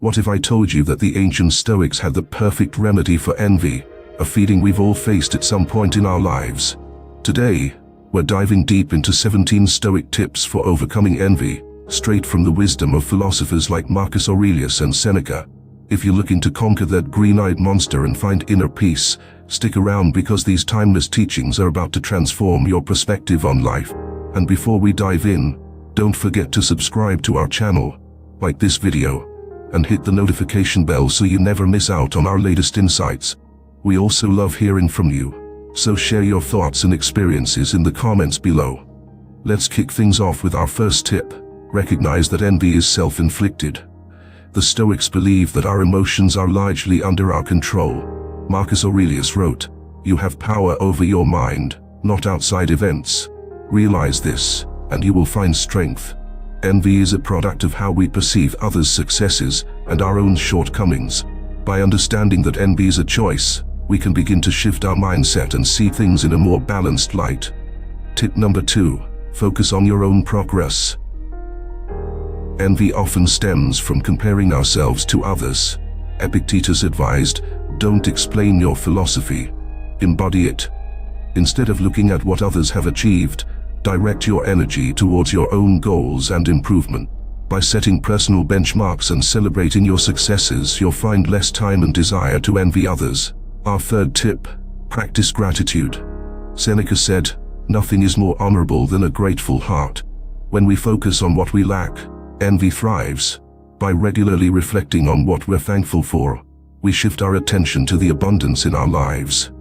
What if I told you that the ancient Stoics had the perfect remedy for envy, a feeling we've all faced at some point in our lives? Today, we're diving deep into 17 Stoic tips for overcoming envy, straight from the wisdom of philosophers like Marcus Aurelius and Seneca. If you're looking to conquer that green-eyed monster and find inner peace, stick around because these timeless teachings are about to transform your perspective on life. And before we dive in, don't forget to subscribe to our channel, like this video, and hit the notification bell so you never miss out on our latest insights. We also love hearing from you, so share your thoughts and experiences in the comments below. Let's kick things off with our first tip. Recognize that envy is self-inflicted. The Stoics believe that our emotions are largely under our control. Marcus Aurelius wrote, "You have power over your mind, not outside events. Realize this, and you will find strength." Envy is a product of how we perceive others' successes and our own shortcomings. By understanding that envy is a choice, we can begin to shift our mindset and see things in a more balanced light. Tip number 2, focus on your own progress. Envy often stems from comparing ourselves to others. Epictetus advised, "Don't explain your philosophy, embody it." Instead of looking at what others have achieved, direct your energy towards your own goals and improvement. By setting personal benchmarks and celebrating your successes, you'll find less time and desire to envy others. Our third tip, practice gratitude. Seneca said, "Nothing is more honorable than a grateful heart." When we focus on what we lack, envy thrives. By regularly reflecting on what we're thankful for, we shift our attention to the abundance in our lives.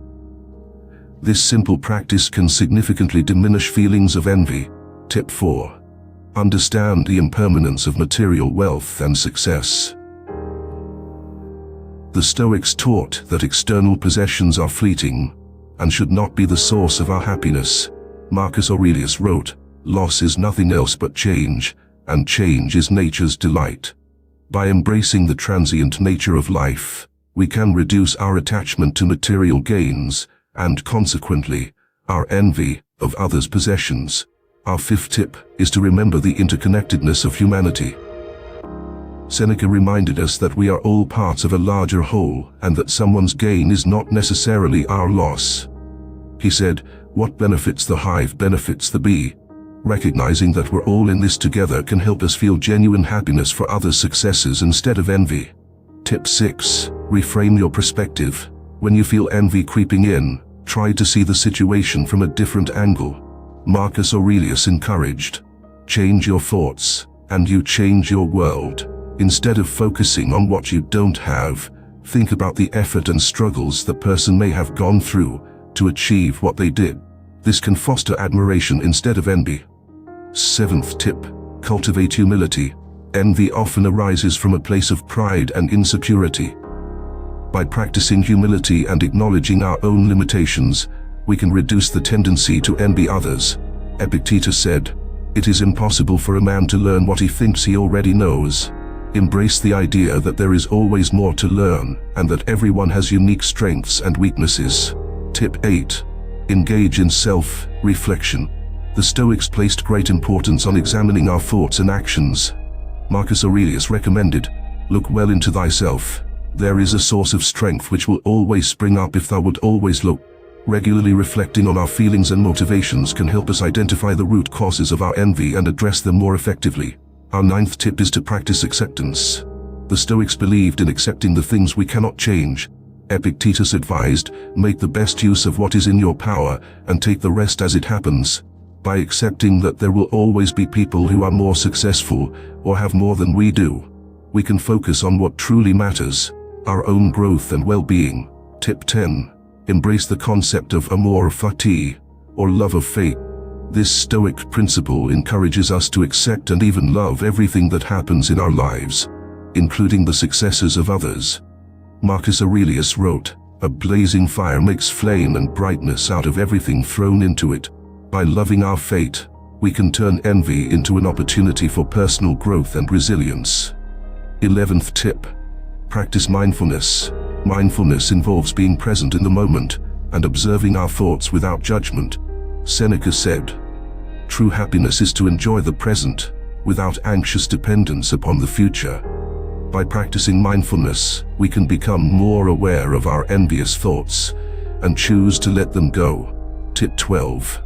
This simple practice can significantly diminish feelings of envy. Tip 4. Understand the impermanence of material wealth and success. The Stoics taught that external possessions are fleeting and should not be the source of our happiness. Marcus Aurelius wrote, "Loss is nothing else but change, and change is nature's delight." By embracing the transient nature of life, we can reduce our attachment to material gains and consequently, our envy of others' possessions. Our fifth tip is to remember the interconnectedness of humanity. Seneca reminded us that we are all parts of a larger whole and that someone's gain is not necessarily our loss. He said, "What benefits the hive benefits the bee." Recognizing that we're all in this together can help us feel genuine happiness for others' successes instead of envy. Tip 6. Reframe your perspective. When you feel envy creeping in, try to see the situation from a different angle. Marcus Aurelius encouraged, "Change your thoughts, and you change your world." Instead of focusing on what you don't have, think about the effort and struggles the person may have gone through to achieve what they did. This can foster admiration instead of envy. Seventh tip, cultivate humility. Envy often arises from a place of pride and insecurity. By practicing humility and acknowledging our own limitations, we can reduce the tendency to envy others. Epictetus said, "It is impossible for a man to learn what he thinks he already knows." Embrace the idea that there is always more to learn and that everyone has unique strengths and weaknesses. Tip 8. Engage in self-reflection. The Stoics placed great importance on examining our thoughts and actions. Marcus Aurelius recommended, "Look well into thyself. There is a source of strength which will always spring up if thou wilt always look." Regularly reflecting on our feelings and motivations can help us identify the root causes of our envy and address them more effectively. Our ninth tip is to practice acceptance. The Stoics believed in accepting the things we cannot change. Epictetus advised, "Make the best use of what is in your power and take the rest as it happens." By accepting that there will always be people who are more successful or have more than we do, we can focus on what truly matters, our own growth and well-being. Tip 10. Embrace the concept of amor fati, or love of fate. This Stoic principle encourages us to accept and even love everything that happens in our lives, including the successes of others. Marcus Aurelius wrote, "A blazing fire makes flame and brightness out of everything thrown into it." By loving our fate, we can turn envy into an opportunity for personal growth and resilience. 11th tip. Practice mindfulness. Mindfulness involves being present in the moment and observing our thoughts without judgment. Seneca said, "True happiness is to enjoy the present, without anxious dependence upon the future." By practicing mindfulness, we can become more aware of our envious thoughts and choose to let them go. Tip 12.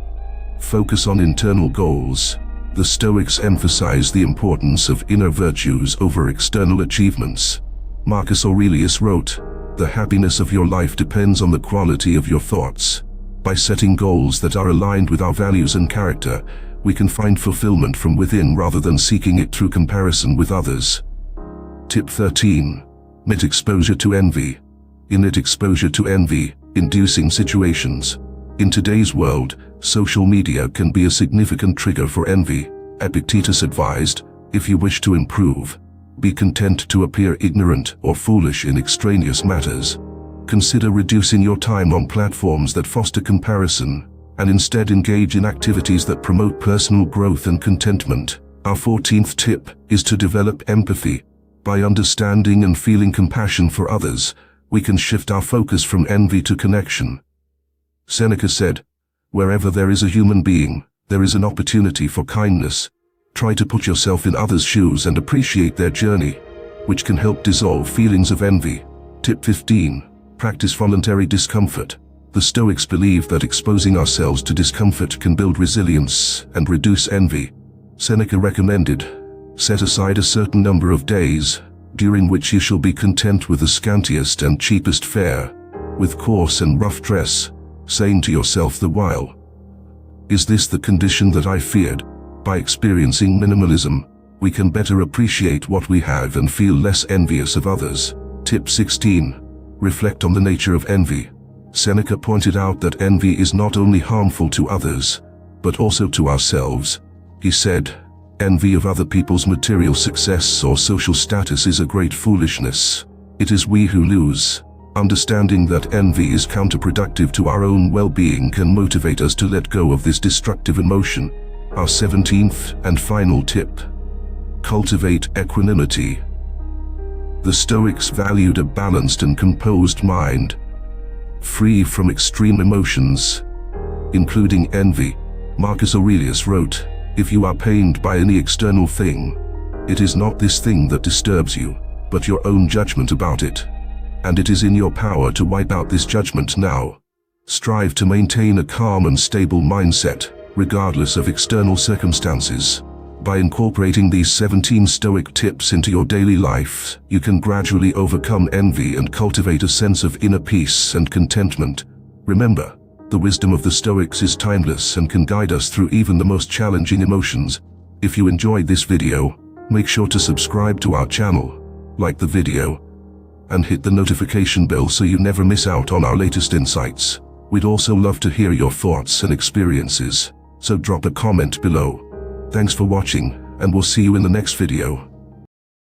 Focus on internal goals. The Stoics emphasize the importance of inner virtues over external achievements. Marcus Aurelius wrote, "The happiness of your life depends on the quality of your thoughts." By setting goals that are aligned with our values and character, we can find fulfillment from within rather than seeking it through comparison with others. Tip 13. Limit exposure to envy. Limit exposure to envy-inducing situations. In today's world, social media can be a significant trigger for envy. Epictetus advised, if you wish to improve, be content to appear ignorant or foolish in extraneous matters. Consider reducing your time on platforms that foster comparison, and instead engage in activities that promote personal growth and contentment. Our 14th tip is to develop empathy. By understanding and feeling compassion for others, we can shift our focus from envy to connection. Seneca said, "Wherever there is a human being, there is an opportunity for kindness." Try to put yourself in others' shoes and appreciate their journey, which can help dissolve feelings of envy. Tip 15. Practice voluntary discomfort. The Stoics believe that exposing ourselves to discomfort can build resilience and reduce envy. Seneca recommended, set aside a certain number of days, during which you shall be content with the scantiest and cheapest fare, with coarse and rough dress, saying to yourself the while, "Is this the condition that I feared?" By experiencing minimalism, we can better appreciate what we have and feel less envious of others. Tip 16. Reflect on the nature of envy. Seneca pointed out that envy is not only harmful to others, but also to ourselves. He said, "Envy of other people's material success or social status is a great foolishness. It is we who lose." Understanding that envy is counterproductive to our own well-being can motivate us to let go of this destructive emotion. Our 17th and final tip. Cultivate equanimity. The Stoics valued a balanced and composed mind, free from extreme emotions, including envy. Marcus Aurelius wrote, "If you are pained by any external thing, it is not this thing that disturbs you, but your own judgment about it. And it is in your power to wipe out this judgment now." Strive to maintain a calm and stable mindset, regardless of external circumstances. By incorporating these 17 Stoic tips into your daily life, you can gradually overcome envy and cultivate a sense of inner peace and contentment. Remember, the wisdom of the Stoics is timeless and can guide us through even the most challenging emotions. If you enjoyed this video, make sure to subscribe to our channel, like the video, and hit the notification bell so you never miss out on our latest insights. We'd also love to hear your thoughts and experiences, so drop a comment below. Thanks for watching, and we'll see you in the next video.